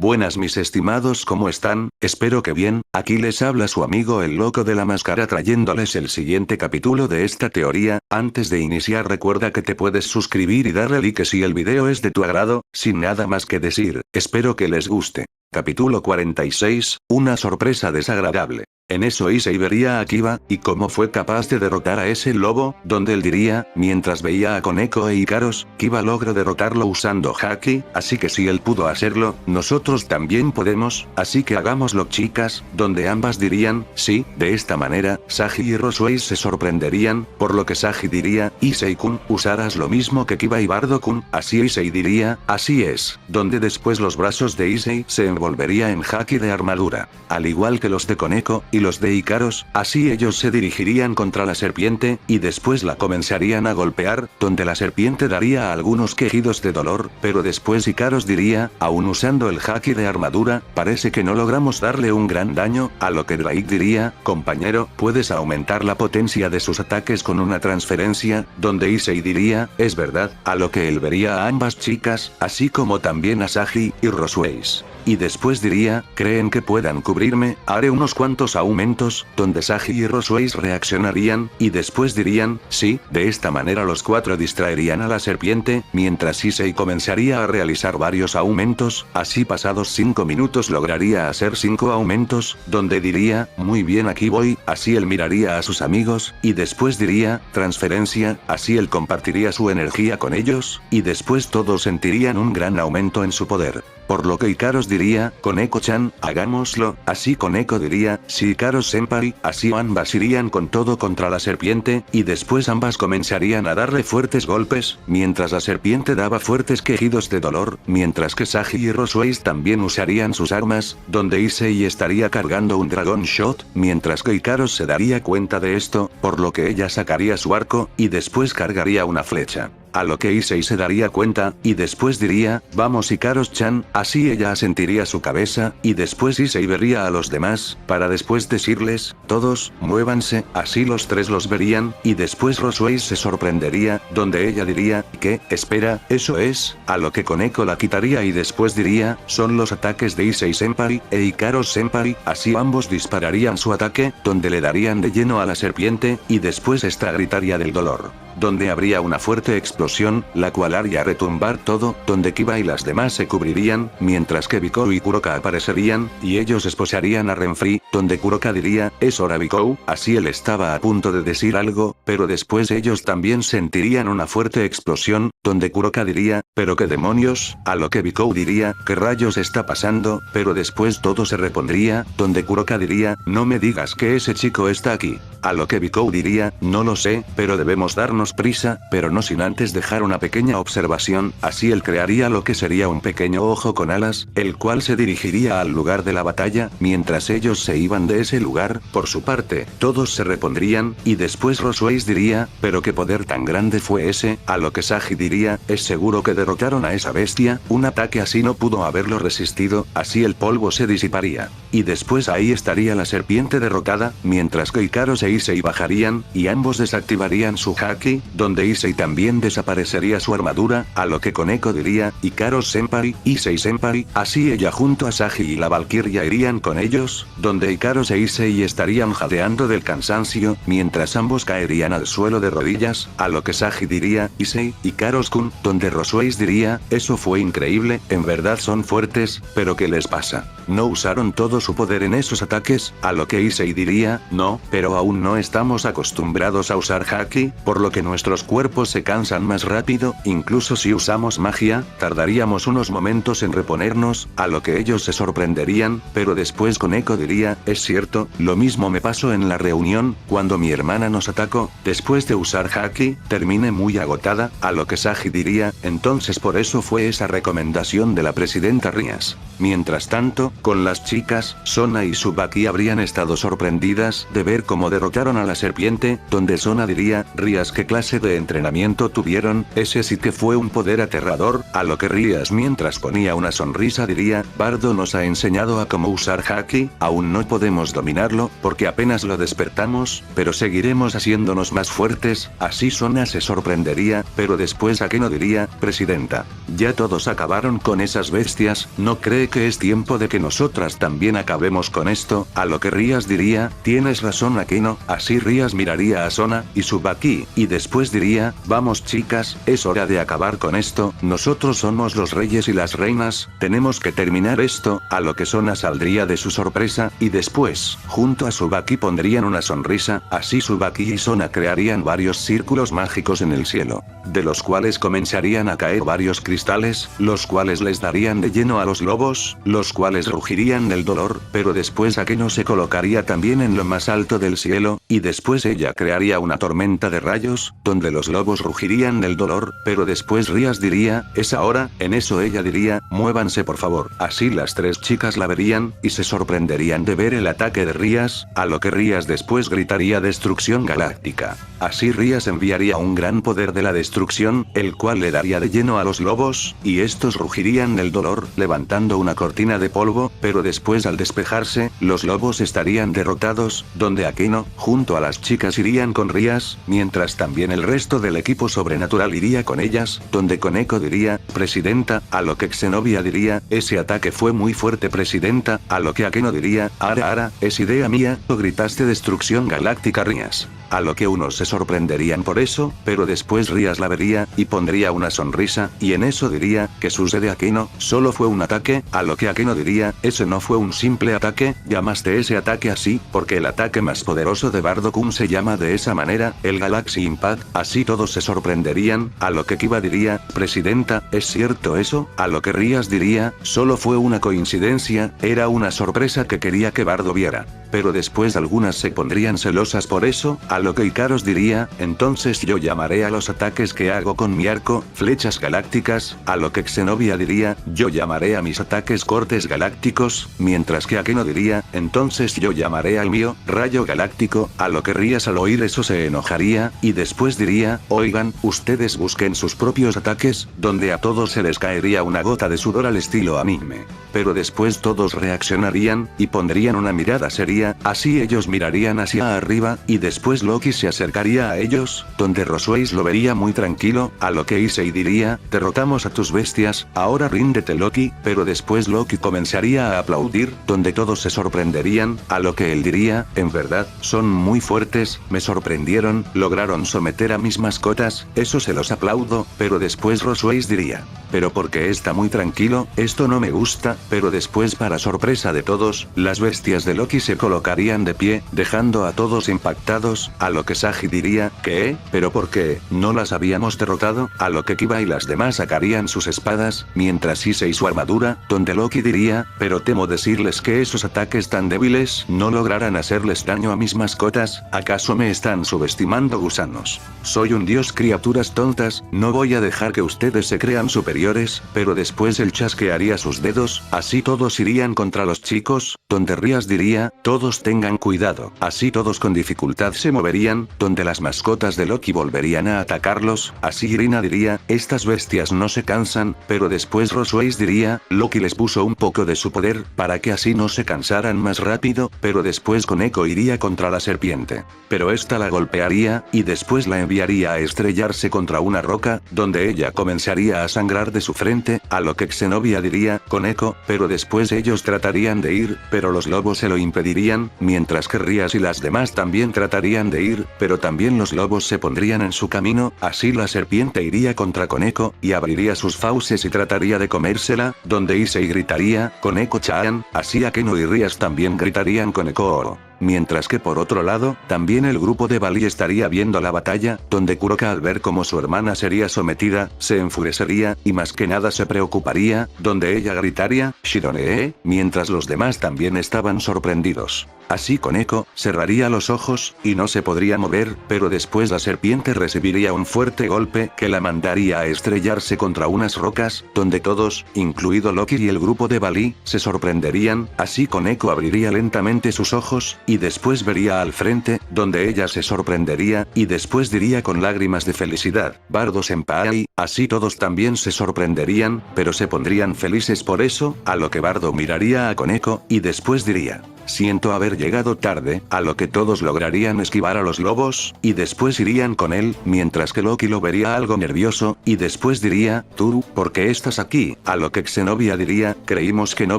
Buenas mis estimados, ¿cómo están? Espero que bien. Aquí les habla su amigo el loco de la máscara trayéndoles el siguiente capítulo de esta teoría. Antes de iniciar recuerda que te puedes suscribir y darle like si el video es de tu agrado. Sin nada más que decir, espero que les guste. Capítulo 46, una sorpresa desagradable. En eso Issei vería a Kiba, y cómo fue capaz de derrotar a ese lobo, donde él diría, mientras veía a Koneko e Ikaros, Kiba logró derrotarlo usando Haki, así que si él pudo hacerlo, nosotros también podemos, así que hagámoslo chicas, donde ambas dirían, sí, de esta manera, Sagi y Roswei se sorprenderían, por lo que Sagi diría, Issei-kun, usarás lo mismo que Kiba y Bardo-kun, así Issei diría, así es, donde después los brazos de Issei se envolvería en Haki de armadura, al igual que los de Koneko, y los de Ikaros, así ellos se dirigirían contra la serpiente, y después la comenzarían a golpear, donde la serpiente daría algunos quejidos de dolor, pero después Ikaros diría, aún usando el haki de armadura, parece que no logramos darle un gran daño, a lo que Drake diría, compañero, puedes aumentar la potencia de sus ataques con una transferencia, donde Issei diría, es verdad, a lo que él vería a ambas chicas, así como también a Sagi y Roswei. Y después diría, ¿creen que puedan cubrirme? Haré unos cuantos aumentos, donde Sagi y Roswei reaccionarían, y después dirían, sí, de esta manera los cuatro distraerían a la serpiente, mientras Issei comenzaría a realizar varios aumentos, así pasados 5 minutos lograría hacer 5 aumentos, donde diría, muy bien aquí voy, así él miraría a sus amigos, y después diría, transferencia, así él compartiría su energía con ellos, y después todos sentirían un gran aumento en su poder. Por lo que Ikaros diría, Koneko-chan, hagámoslo, así Koneko diría, sí Ikaros-senpai, así ambas irían con todo contra la serpiente, y después ambas comenzarían a darle fuertes golpes, mientras la serpiente daba fuertes quejidos de dolor, mientras que Sagi y Roswei también usarían sus armas, donde Issei estaría cargando un Dragon Shot, mientras que Ikaros se daría cuenta de esto, por lo que ella sacaría su arco, y después cargaría una flecha. A lo que Issei se daría cuenta, y después diría, vamos Ikaros-chan, así ella asentiría su cabeza, y después Issei vería a los demás, para después decirles, todos, muévanse, así los tres los verían, y después Roswei se sorprendería, donde ella diría, ¿qué? Espera, ¿eso es? A lo que Koneko la quitaría y después diría, son los ataques de Issei-senpai, e Ikaros-senpai, así ambos dispararían su ataque, donde le darían de lleno a la serpiente, y después esta gritaría del dolor. Donde habría una fuerte explosión, la cual haría retumbar todo, donde Kiba y las demás se cubrirían, mientras que Bikou y Kuroka aparecerían, y ellos esposarían a Renfri, donde Kuroka diría, es hora Bikou, así él estaba a punto de decir algo, pero después ellos también sentirían una fuerte explosión, donde Kuroka diría, pero qué demonios, a lo que Bikou diría, ¿qué rayos está pasando? Pero después todo se repondría, donde Kuroka diría, no me digas que ese chico está aquí. A lo que Bikou diría, no lo sé, pero debemos darnos prisa, pero no sin antes dejar una pequeña observación, así él crearía lo que sería un pequeño ojo con alas, el cual se dirigiría al lugar de la batalla, mientras ellos se iban de ese lugar, por su parte, todos se repondrían, y después Roswei diría, pero qué poder tan grande fue ese, a lo que Sagi diría, es seguro que derrotaron a esa bestia, un ataque así no pudo haberlo resistido, así el polvo se disiparía. Y después ahí estaría la serpiente derrotada, mientras que Ikaros e Issei bajarían, y ambos desactivarían su haki, donde Issei también desaparecería su armadura, a lo que Koneko diría, Ikaros-senpai, Issei-senpai, así ella junto a Sagi y la Valkyria irían con ellos, donde Ikaros e Issei estarían jadeando del cansancio, mientras ambos caerían al suelo de rodillas, a lo que Sagi diría, Issei, Ikaros-kun, donde Roswei diría, eso fue increíble, en verdad son fuertes, pero ¿qué les pasa? ¿No usaron todo su poder en esos ataques? A lo que Issei diría, no, pero aún no estamos acostumbrados a usar haki, por lo que nuestros cuerpos se cansan más rápido, incluso si usamos magia, tardaríamos unos momentos en reponernos, a lo que ellos se sorprenderían, pero después Koneko diría, es cierto, lo mismo me pasó en la reunión, cuando mi hermana nos atacó, después de usar haki, terminé muy agotada, a lo que Sagi diría, entonces por eso fue esa recomendación de la presidenta Rías. Mientras tanto, con las chicas, Sona y Tsubaki habrían estado sorprendidas de ver cómo derrotaron a la serpiente, donde Sona diría, Rías ¿qué clase de entrenamiento tuvieron? Ese sí que fue un poder aterrador, a lo que Rías mientras ponía una sonrisa diría, Bardo nos ha enseñado a cómo usar haki, aún no podemos dominarlo, porque apenas lo despertamos, pero seguiremos haciéndonos más fuertes, así Sona se sorprendería, pero después Akeno diría, presidenta, ya todos acabaron con esas bestias, ¿no cree que es tiempo de que nosotras también acabemos con esto, a lo que Rías diría, tienes razón Akeno, así Rías miraría a Sona y Tsubaki, y después diría, vamos chicas, es hora de acabar con esto, nosotros somos los reyes y las reinas, tenemos que terminar esto, a lo que Sona saldría de su sorpresa, y después, junto a Tsubaki pondrían una sonrisa, así Tsubaki y Sona crearían varios círculos mágicos en el cielo, de los cuales comenzarían a caer varios cristales, los cuales les darían de lleno a los lobos, los cuales rugirían del dolor, pero después Akeno se colocaría también en lo más alto del cielo, y después ella crearía una tormenta de rayos, donde los lobos rugirían del dolor, pero después Rías diría, es ahora, en eso ella diría, muévanse por favor, así las tres chicas la verían, y se sorprenderían de ver el ataque de Rías, a lo que Rías después gritaría destrucción galáctica. Así Rías enviaría un gran poder de la destrucción, el cual le daría de lleno a los lobos, y estos rugirían del dolor, levantando una cortina de polvo, pero después al despejarse, los lobos estarían derrotados, donde Akeno, junto a las chicas irían con Rías, mientras también el resto del equipo sobrenatural iría con ellas, donde Koneko diría, presidenta, a lo que Xenobia diría, ese ataque fue muy fuerte presidenta, a lo que Akeno diría, ara, es idea mía, o gritaste destrucción galáctica Rías. A lo que unos se sorprenderían por eso, pero después Rías la vería, y pondría una sonrisa, y en eso diría, que sucede Akeno, solo fue un ataque, a lo que Akeno diría, ese no fue un simple ataque, llamaste ese ataque así, porque el ataque más poderoso de Bardock se llama de esa manera, el Galaxy Impact, así todos se sorprenderían, a lo que Kiba diría, presidenta, ¿es cierto eso? A lo que Rías diría, solo fue una coincidencia, era una sorpresa que quería que Bardo viera. Pero después algunas se pondrían celosas por eso, a lo que Ikaros diría, entonces yo llamaré a los ataques que hago con mi arco, flechas galácticas, a lo que Xenobia diría, yo llamaré a mis ataques cortes galácticos, mientras que Akeno diría, entonces yo llamaré al mío, rayo galáctico, a lo que Rías al oír eso se enojaría, y después diría, oigan, ustedes busquen sus propios ataques, donde a todos se les caería una gota de sudor al estilo anime. Pero después todos reaccionarían, y pondrían una mirada seria, así ellos mirarían hacia arriba, y después Loki se acercaría a ellos, donde Rosueis lo vería muy tranquilo, a lo que Issei diría, derrotamos a tus bestias, ahora ríndete Loki, pero después Loki comenzaría a aplaudir, donde todos se sorprenderían, a lo que él diría, en verdad, son muy fuertes, me sorprendieron, lograron someter a mis mascotas, eso se los aplaudo, pero después Rosueis diría, pero porque está muy tranquilo, esto no me gusta, pero después para sorpresa de todos, las bestias de Loki se colocarían de pie, dejando a todos impactados, a lo que Sagi diría, ¿qué? ¿Pero por qué? ¿No las habíamos derrotado? A lo que Kiba y las demás sacarían sus espadas, mientras Issei su armadura, donde Loki diría, pero temo decirles que esos ataques tan débiles no lograrán hacerles daño a mis mascotas, ¿acaso me están subestimando gusanos? Soy un dios criaturas tontas, no voy a dejar que ustedes se crean superiores, pero después él chasquearía sus dedos, así todos irían contra los chicos, donde Rías diría, todos tengan cuidado, así todos con dificultad se moverían, donde las mascotas de Loki volverían a atacarlos, así Irina diría, estas bestias no se cansan, pero después Rosueis diría, Loki les puso un poco de su poder, para que así no se cansaran más rápido, pero después Koneko iría contra la serpiente. Pero esta la golpearía, y después la enviaría a estrellarse contra una roca, donde ella comenzaría a sangrar de su frente, a lo que Xenobia diría, Koneko, pero después ellos tratarían de ir, pero los lobos se lo impedirían, mientras que Rías y las demás también tratarían de ir, pero también los lobos se pondrían en su camino, así la serpiente iría contra Koneko, y abriría sus fauces y trataría de comérsela, donde Issei gritaría, Koneko-chan, así Akeno y Rías también gritarían Koneko-o. Mientras que por otro lado, también el grupo de Bali estaría viendo la batalla, donde Kuroka al ver cómo su hermana sería sometida, se enfurecería, y más que nada se preocuparía, donde ella gritaría, Shirone, mientras los demás también estaban sorprendidos. Así Koneko, cerraría los ojos, y no se podría mover, pero después la serpiente recibiría un fuerte golpe que la mandaría a estrellarse contra unas rocas, donde todos, incluido Loki y el grupo de Bali, se sorprenderían, así Koneko abriría lentamente sus ojos, y después vería al frente, donde ella se sorprendería, y después diría con lágrimas de felicidad, Bardo Senpai, así todos también se sorprenderían, pero se pondrían felices por eso, a lo que Bardo miraría a Koneko, y después diría, siento haber llegado tarde, a lo que todos lograrían esquivar a los lobos, y después irían con él, mientras que Loki lo vería algo nervioso, y después diría, ¿tú, por qué estás aquí? A lo que Xenovia diría, creímos que no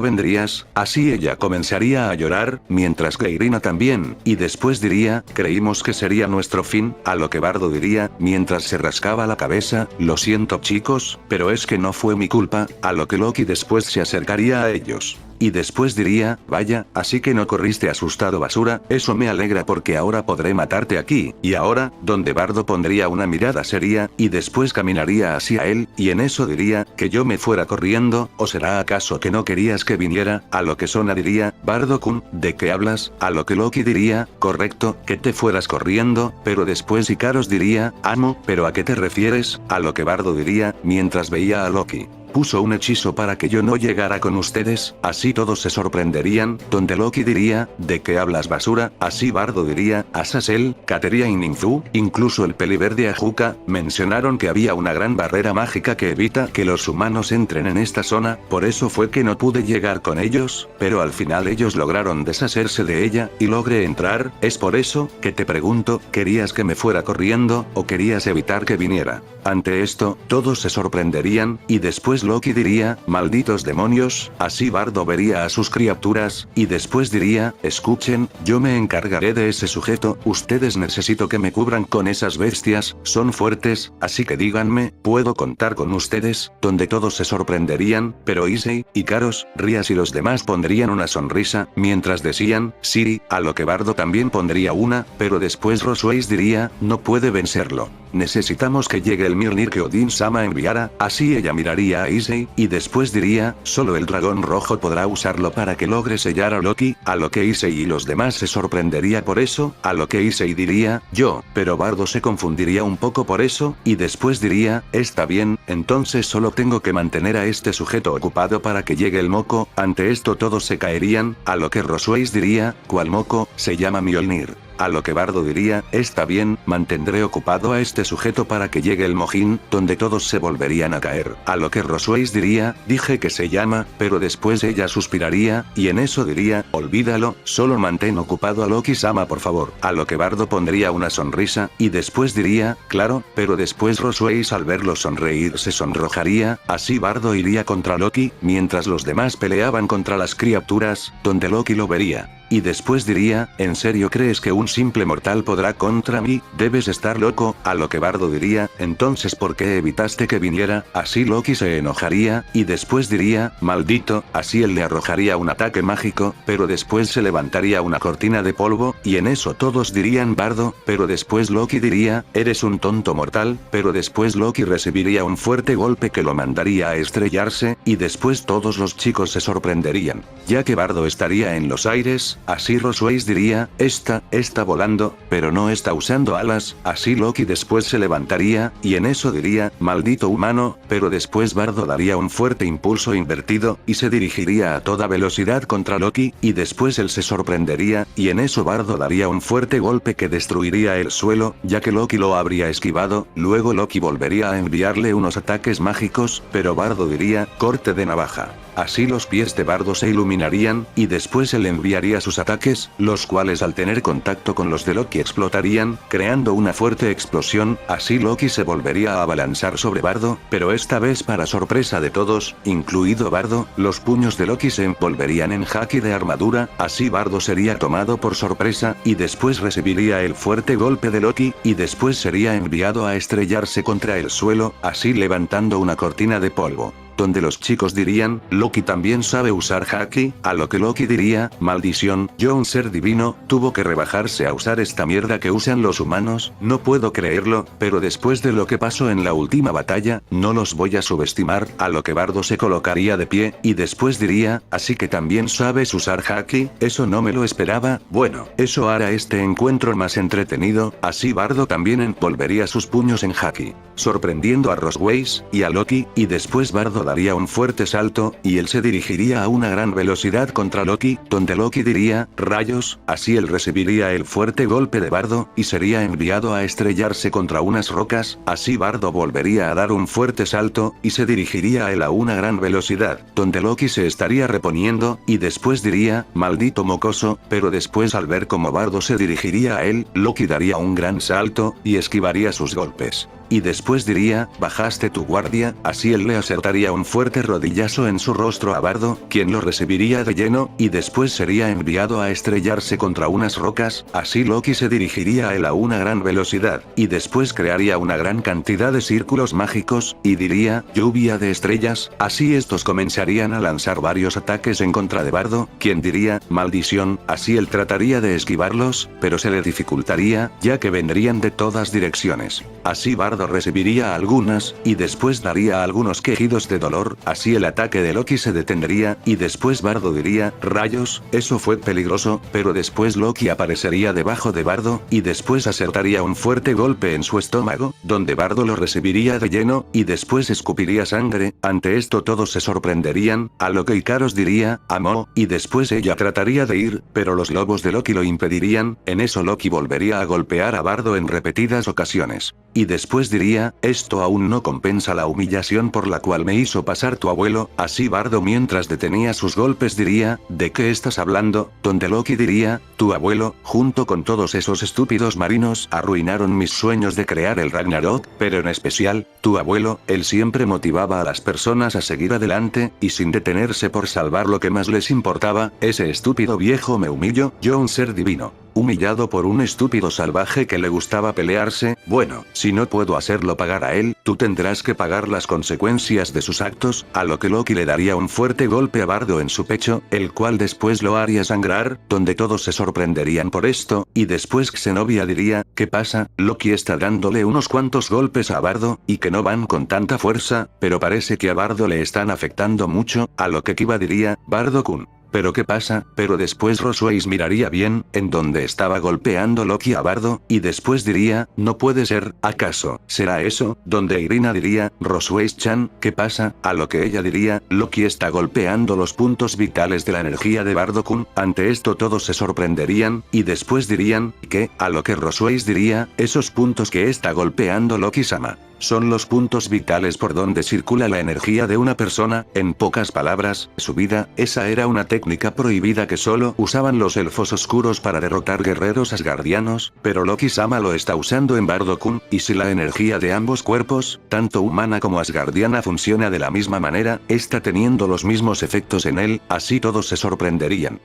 vendrías, así ella comenzaría a llorar, mientras que Irina también, y después diría, creímos que sería nuestro fin, a lo que Bardo diría, mientras se rascaba la cabeza, lo siento chicos, pero es que no fue mi culpa, a lo que Loki después se acercaría a ellos. Y después diría, vaya, así que no corriste asustado basura, eso me alegra porque ahora podré matarte aquí, y ahora, donde Bardo pondría una mirada seria, y después caminaría hacia él, y en eso diría, que yo me fuera corriendo, ¿o será acaso que no querías que viniera? A lo que Sona diría, Bardo-kun, ¿de qué hablas? A lo que Loki diría, correcto, que te fueras corriendo, pero después Ikaros diría, amo, ¿pero a qué te refieres? A lo que Bardo diría, mientras veía a Loki. Puso un hechizo para que yo no llegara con ustedes, así todos se sorprenderían, donde Loki diría, ¿de qué hablas basura? Así Bardo diría, Azazel, Kateria y Ninfu, incluso el peliverde Ajuka, mencionaron que había una gran barrera mágica que evita que los humanos entren en esta zona, por eso fue que no pude llegar con ellos, pero al final ellos lograron deshacerse de ella, y logré entrar, es por eso, que te pregunto, ¿querías que me fuera corriendo, o querías evitar que viniera? Ante esto, todos se sorprenderían, y después Loki diría, malditos demonios, así Bardo vería a sus criaturas, y después diría, escuchen, yo me encargaré de ese sujeto, ustedes necesito que me cubran con esas bestias, son fuertes, así que díganme, ¿puedo contar con ustedes? Donde todos se sorprenderían, pero Issei, Ikaros, Rias y los demás pondrían una sonrisa, mientras decían, sí, a lo que Bardo también pondría una, pero después Rosweiss diría, no puede vencerlo. Necesitamos que llegue el Mjolnir que Odin-sama enviara, así ella miraría a Issei, y después diría, solo el dragón rojo podrá usarlo para que logre sellar a Loki, a lo que Issei y los demás se sorprendería por eso, a lo que Issei diría, yo, pero Bardo se confundiría un poco por eso, y después diría, está bien, entonces solo tengo que mantener a este sujeto ocupado para que llegue el moco, ante esto todos se caerían, a lo que Rosweiss diría, ¿cuál moco? Se llama Mjolnir. A lo que Bardo diría, está bien, mantendré ocupado a este sujeto para que llegue el mojín, donde todos se volverían a caer. A lo que Rosweiss diría, dije que se llama, pero después ella suspiraría, y en eso diría, olvídalo, solo mantén ocupado a Loki-sama por favor. A lo que Bardo pondría una sonrisa, y después diría, claro, pero después Rosweiss al verlo sonreír se sonrojaría, así Bardo iría contra Loki, mientras los demás peleaban contra las criaturas, donde Loki lo vería. Y después diría, ¿en serio crees que un simple mortal podrá contra mí? Debes estar loco, a lo que Bardo diría, entonces ¿por qué evitaste que viniera? Así Loki se enojaría, y después diría, maldito, así él le arrojaría un ataque mágico, pero después se levantaría una cortina de polvo, y en eso todos dirían Bardo, pero después Loki diría, eres un tonto mortal, pero después Loki recibiría un fuerte golpe que lo mandaría a estrellarse, y después todos los chicos se sorprenderían, ya que Bardo estaría en los aires. Así Rosweiss diría, está volando, pero no está usando alas, así Loki después se levantaría, y en eso diría, maldito humano, pero después Bardo daría un fuerte impulso invertido, y se dirigiría a toda velocidad contra Loki, y después él se sorprendería, y en eso Bardo daría un fuerte golpe que destruiría el suelo, ya que Loki lo habría esquivado, luego Loki volvería a enviarle unos ataques mágicos, pero Bardo diría, corte de navaja. Así los pies de Bardo se iluminarían, y después él enviaría sus ataques, los cuales al tener contacto con los de Loki explotarían, creando una fuerte explosión, así Loki se volvería a abalanzar sobre Bardo, pero esta vez para sorpresa de todos, incluido Bardo, los puños de Loki se envolverían en haki de armadura, así Bardo sería tomado por sorpresa, y después recibiría el fuerte golpe de Loki, y después sería enviado a estrellarse contra el suelo, así levantando una cortina de polvo. Donde los chicos dirían, Loki también sabe usar haki, a lo que Loki diría, maldición, yo un ser divino, tuvo que rebajarse a usar esta mierda que usan los humanos, no puedo creerlo, pero después de lo que pasó en la última batalla, no los voy a subestimar, a lo que Bardo se colocaría de pie, y después diría, así que también sabes usar haki, eso no me lo esperaba, bueno, eso hará este encuentro más entretenido, así Bardo también envolvería sus puños en haki, sorprendiendo a Rosweiss, y a Loki, y después Bardo Bardo daría un fuerte salto, y él se dirigiría a una gran velocidad contra Loki, donde Loki diría, rayos, así él recibiría el fuerte golpe de Bardo, y sería enviado a estrellarse contra unas rocas, así Bardo volvería a dar un fuerte salto, y se dirigiría a él a una gran velocidad, donde Loki se estaría reponiendo, y después diría, maldito mocoso, pero después al ver cómo Bardo se dirigiría a él, Loki daría un gran salto, y esquivaría sus golpes. Y después diría, bajaste tu guardia, así él le acertaría un fuerte rodillazo en su rostro a Bardo, quien lo recibiría de lleno, y después sería enviado a estrellarse contra unas rocas, así Loki se dirigiría a él a una gran velocidad, y después crearía una gran cantidad de círculos mágicos, y diría, lluvia de estrellas, así estos comenzarían a lanzar varios ataques en contra de Bardo, quien diría, maldición, así él trataría de esquivarlos, pero se le dificultaría, ya que vendrían de todas direcciones. Así Bardo recibiría algunas, y después daría algunos quejidos de dolor, así el ataque de Loki se detendría, y después Bardo diría, rayos, eso fue peligroso, pero después Loki aparecería debajo de Bardo, y después acertaría un fuerte golpe en su estómago, donde Bardo lo recibiría de lleno, y después escupiría sangre. Ante esto todos se sorprenderían, a lo que Ikaros diría, amó, y después ella trataría de ir, pero los lobos de Loki lo impedirían, en eso Loki volvería a golpear a Bardo en repetidas ocasiones. Y después diría, esto aún no compensa la humillación por la cual me hizo pasar tu abuelo, así Bardo mientras detenía sus golpes diría, ¿de qué estás hablando? Donde Loki diría, tu abuelo, junto con todos esos estúpidos marinos, arruinaron mis sueños de crear el Ragnarok, pero en especial, tu abuelo, él siempre motivaba a las personas a seguir adelante, y sin detenerse por salvar lo que más les importaba, ese estúpido viejo me humilló, yo un ser divino. Humillado por un estúpido salvaje que le gustaba pelearse, bueno, si no puedo hacerlo pagar a él, tú tendrás que pagar las consecuencias de sus actos, a lo que Loki le daría un fuerte golpe a Bardo en su pecho, el cual después lo haría sangrar, donde todos se sorprenderían por esto, y después Zenobia diría, ¿qué pasa? Loki está dándole unos cuantos golpes a Bardo, y que no van con tanta fuerza, pero parece que a Bardo le están afectando mucho, a lo que Kiba diría, Bardo-kun. ¿Pero qué pasa? Pero después Rosweis miraría bien, en donde estaba golpeando Loki a Bardo, y después diría, no puede ser, ¿acaso será eso? Donde Irina diría, Rosweis-chan, ¿qué pasa? A lo que ella diría, Loki está golpeando los puntos vitales de la energía de Bardo-kun. Ante esto todos se sorprenderían, y después dirían, ¿qué? A lo que Rosweis diría, esos puntos que está golpeando Loki-sama son los puntos vitales por donde circula la energía de una persona, en pocas palabras, su vida. Esa era una técnica prohibida que solo usaban los elfos oscuros para derrotar guerreros asgardianos, pero Loki-sama lo está usando en Bardo-kun, y si la energía de ambos cuerpos, tanto humana como asgardiana funciona de la misma manera, está teniendo los mismos efectos en él, así todos se sorprenderían.